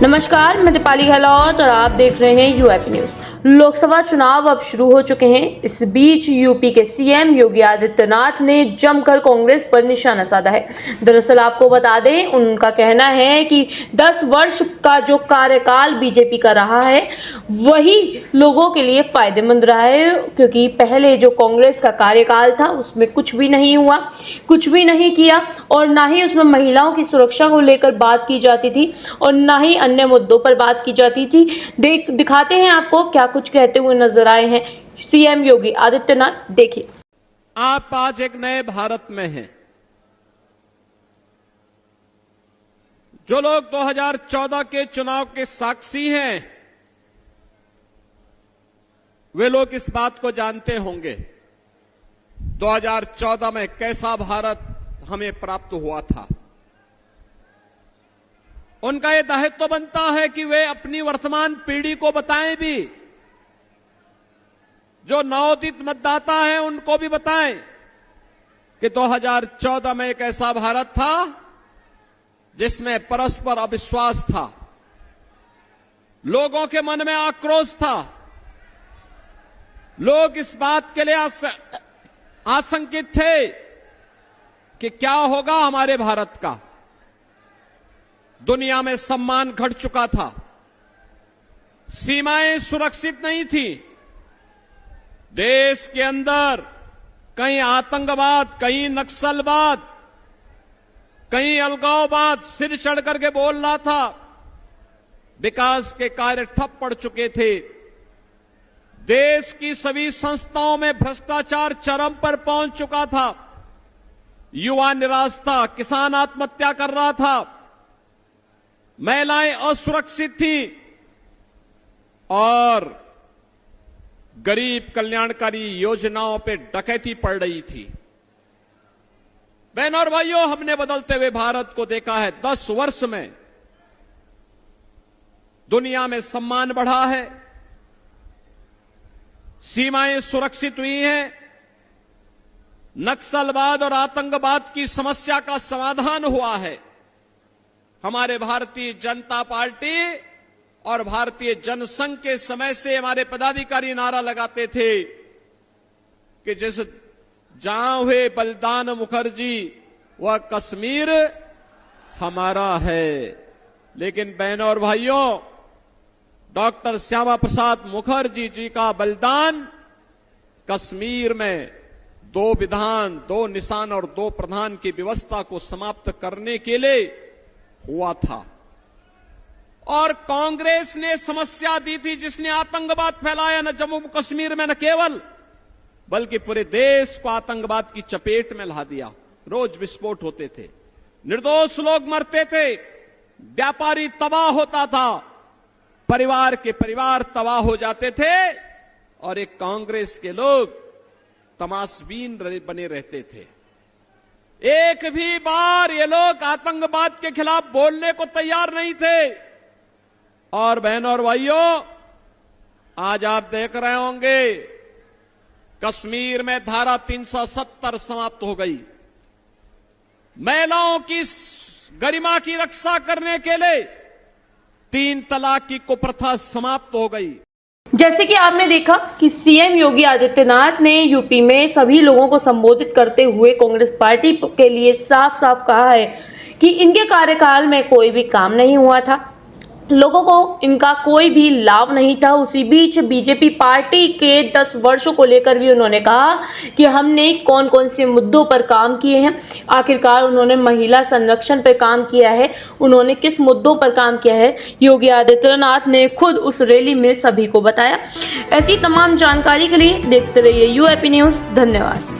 नमस्कार, मैं दीपाली गहलोत और आप देख रहे हैं यूएपी न्यूज। लोकसभा चुनाव अब शुरू हो चुके हैं। इस बीच यूपी के सीएम योगी आदित्यनाथ ने जमकर कांग्रेस पर निशाना साधा है। दरअसल आपको बता दें, उनका कहना है कि 10 वर्ष का जो कार्यकाल बीजेपी का रहा है वही लोगों के लिए फायदेमंद रहा है, क्योंकि पहले जो कांग्रेस का कार्यकाल था उसमें कुछ भी नहीं हुआ, कुछ भी नहीं किया और ना ही उसमें महिलाओं की सुरक्षा को लेकर बात की जाती थी और ना ही अन्य मुद्दों पर बात की जाती थी। दिखाते हैं आपको क्या कुछ कहते हुए नजर आए हैं सीएम योगी आदित्यनाथ। देखिए, आप आज एक नए भारत में हैं। जो लोग 2014 के चुनाव के साक्षी हैं, वे लोग इस बात को जानते होंगे 2014 में कैसा भारत हमें प्राप्त हुआ था। उनका यह दायित्व बनता है कि वे अपनी वर्तमान पीढ़ी को बताएं भी, जो नवोदित मतदाता हैं उनको भी बताएं कि 2014 में एक ऐसा भारत था जिसमें परस्पर अविश्वास था, लोगों के मन में आक्रोश था, लोग इस बात के लिए आशंकित थे कि क्या होगा हमारे भारत का। दुनिया में सम्मान घट चुका था, सीमाएं सुरक्षित नहीं थी, देश के अंदर कहीं आतंकवाद, कहीं नक्सलवाद, कहीं अलगाववाद सिर चढ़ करके बोल रहा था, विकास के कार्य ठप पड़ चुके थे, देश की सभी संस्थाओं में भ्रष्टाचार चरम पर पहुंच चुका था, युवा निराश था, किसान आत्महत्या कर रहा था, महिलाएं असुरक्षित थी और गरीब कल्याणकारी योजनाओं पे डकैती पड़ रही थी। बहनों और भाइयों, हमने बदलते हुए भारत को देखा है। 10 वर्ष में दुनिया में सम्मान बढ़ा है, सीमाएं सुरक्षित हुई हैं, नक्सलवाद और आतंकवाद की समस्या का समाधान हुआ है। हमारे भारतीय जनता पार्टी और भारतीय जनसंघ के समय से हमारे पदाधिकारी नारा लगाते थे कि जिस जहां हुए बलिदान मुखर्जी वह कश्मीर हमारा है। लेकिन बहनों और भाइयों, डॉक्टर श्यामा प्रसाद मुखर्जी जी का बलिदान कश्मीर में 2 विधान, 2 निशान और 2 प्रधान की व्यवस्था को समाप्त करने के लिए हुआ था। और कांग्रेस ने समस्या दी थी जिसने आतंकवाद फैलाया, न जम्मू कश्मीर में न केवल बल्कि पूरे देश को आतंकवाद की चपेट में ला दिया। रोज विस्फोट होते थे, निर्दोष लोग मरते थे, व्यापारी तबाह होता था, परिवार के परिवार तबाह हो जाते थे और एक कांग्रेस के लोग तमाशबीन बने रहते थे। एक भी बार ये लोग आतंकवाद के खिलाफ बोलने को तैयार नहीं थे। और बहनों और भाइयों, आज आप देख रहे होंगे कश्मीर में धारा 370 समाप्त हो गई। महिलाओं की गरिमा की रक्षा करने के लिए 3 तलाक की कुप्रथा समाप्त हो गई। जैसे कि आपने देखा कि सीएम योगी आदित्यनाथ ने यूपी में सभी लोगों को संबोधित करते हुए कांग्रेस पार्टी के लिए साफ साफ कहा है कि इनके कार्यकाल में कोई भी काम नहीं हुआ था, लोगों को इनका कोई भी लाभ नहीं था। उसी बीच बीजेपी पार्टी के 10 वर्षों को लेकर भी उन्होंने कहा कि हमने कौन कौन से मुद्दों पर काम किए हैं। आखिरकार उन्होंने महिला संरक्षण पर काम किया है, उन्होंने किस मुद्दों पर काम किया है, योगी आदित्यनाथ ने खुद उस रैली में सभी को बताया। ऐसी तमाम जानकारी के लिए देखते रहिए यूएपी न्यूज। धन्यवाद।